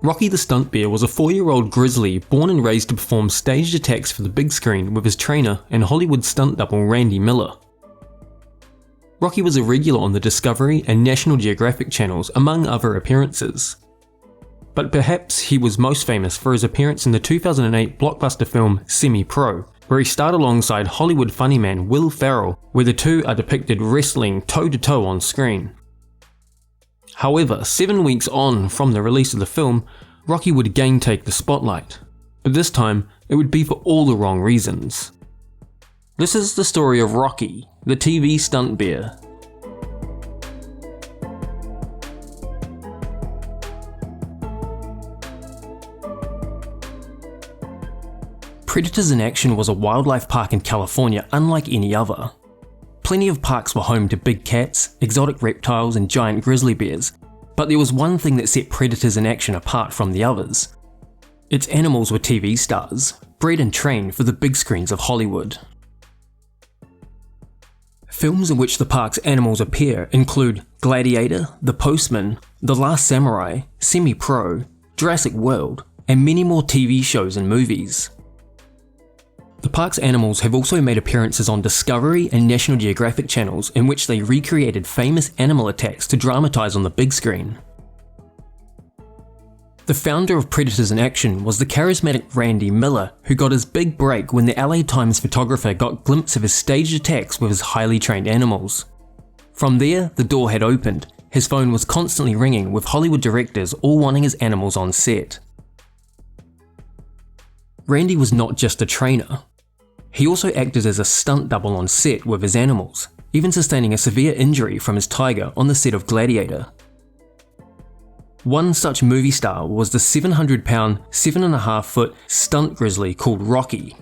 Rocky the Stunt Bear was a 4-year-old Grizzly born and raised to perform staged attacks for the big screen with his trainer and Hollywood stunt double Randy Miller. Rocky was a regular on the Discovery and National Geographic channels, among other appearances. But perhaps he was most famous for his appearance in the 2008 blockbuster film Semi-Pro, where he starred alongside Hollywood funny man Will Ferrell, where the two are depicted wrestling toe-to-toe on screen. However, 7 weeks on from the release of the film, Rocky would again take the spotlight, but this time it would be for all the wrong reasons. This is the story of Rocky, the TV stunt bear. Predators in Action was a wildlife park in California unlike any other. Plenty of parks were home to big cats, exotic reptiles and giant grizzly bears, but there was one thing that set Predators in Action apart from the others. Its animals were TV stars, bred and trained for the big screens of Hollywood. Films in which the park's animals appear include Gladiator, The Postman, The Last Samurai, Semi-Pro, Jurassic World, and many more TV shows and movies. The park's animals have also made appearances on Discovery and National Geographic channels in which they recreated famous animal attacks to dramatise on the big screen. The founder of Predators in Action was the charismatic Randy Miller, who got his big break when the LA Times photographer got a glimpse of his staged attacks with his highly trained animals. From there, the door had opened. His phone was constantly ringing with Hollywood directors all wanting his animals on set. Randy was not just a trainer. He also acted as a stunt double on set with his animals, even sustaining a severe injury from his tiger on the set of Gladiator. One such movie star was the 700-pound, 7.5-foot stunt grizzly called Rocky.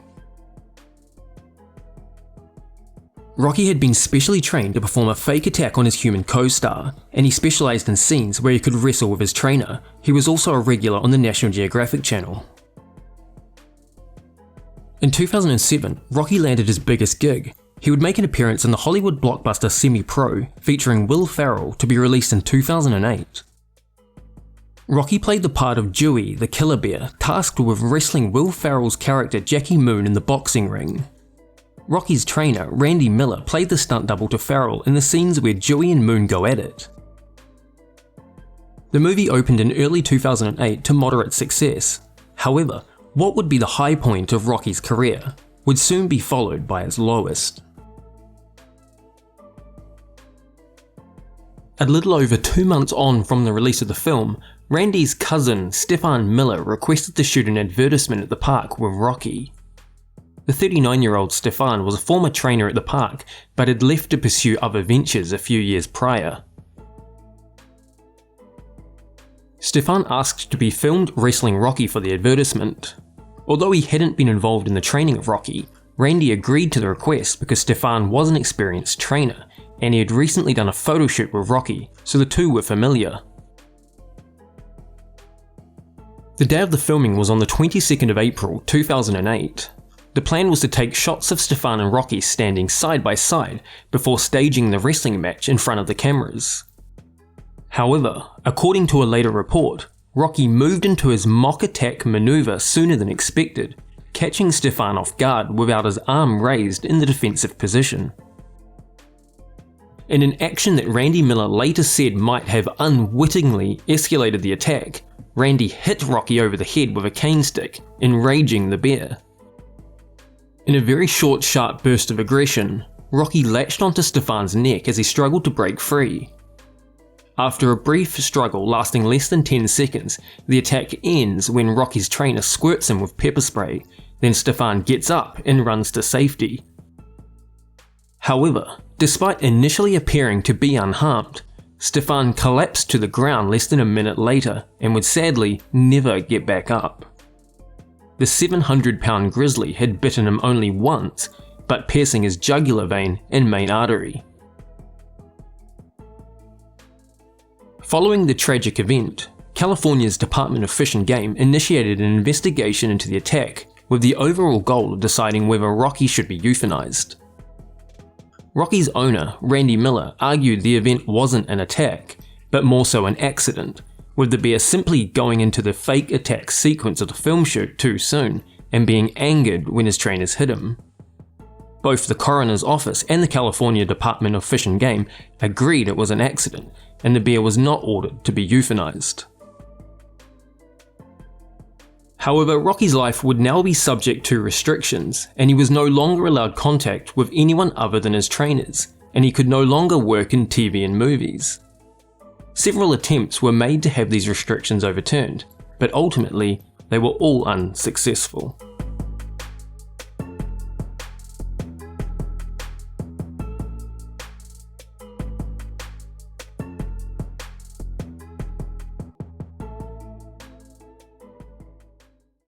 Rocky had been specially trained to perform a fake attack on his human co-star, and he specialised in scenes where he could wrestle with his trainer. He was also a regular on the National Geographic channel. In 2007, Rocky landed his biggest gig. He would make an appearance in the Hollywood blockbuster Semi-Pro, featuring Will Ferrell, to be released in 2008. Rocky played the part of Dewey, the killer bear, tasked with wrestling Will Ferrell's character Jackie Moon in the boxing ring. Rocky's trainer, Randy Miller, played the stunt double to Ferrell in the scenes where Dewey and Moon go at it. The movie opened in early 2008 to moderate success. However, what would be the high point of Rocky's career would soon be followed by its lowest. A little over 2 months on from the release of the film, Randy's cousin, Stefan Miller, requested to shoot an advertisement at the park with Rocky. The 39-year-old Stefan was a former trainer at the park, but had left to pursue other ventures a few years prior. Stefan asked to be filmed wrestling Rocky for the advertisement. Although he hadn't been involved in the training of Rocky, Randy agreed to the request because Stefan was an experienced trainer, and he had recently done a photo shoot with Rocky, so the two were familiar. The day of the filming was on the 22nd of April 2008. The plan was to take shots of Stefan and Rocky standing side by side before staging the wrestling match in front of the cameras. However, according to a later report, Rocky moved into his mock attack maneuver sooner than expected, catching Stefan off guard without his arm raised in the defensive position. In an action that Randy Miller later said might have unwittingly escalated the attack, Randy hit Rocky over the head with a cane stick, enraging the bear. In a very short, sharp burst of aggression, Rocky latched onto Stefan's neck as he struggled to break free. After a brief struggle lasting less than 10 seconds, the attack ends when Rocky's trainer squirts him with pepper spray, then Stefan gets up and runs to safety. However, despite initially appearing to be unharmed, Stefan collapsed to the ground less than a minute later and would sadly never get back up. The 700-pound grizzly had bitten him only once, but piercing his jugular vein and main artery. Following the tragic event, California's Department of Fish and Game initiated an investigation into the attack with the overall goal of deciding whether Rocky should be euthanized. Rocky's owner, Randy Miller, argued the event wasn't an attack, but more so an accident, with the bear simply going into the fake attack sequence of the film shoot too soon and being angered when his trainers hit him. Both the coroner's office and the California Department of Fish and Game agreed it was an accident, and the bear was not ordered to be euthanized. However, Rocky's life would now be subject to restrictions, and he was no longer allowed contact with anyone other than his trainers, and he could no longer work in TV and movies. Several attempts were made to have these restrictions overturned, but ultimately they were all unsuccessful.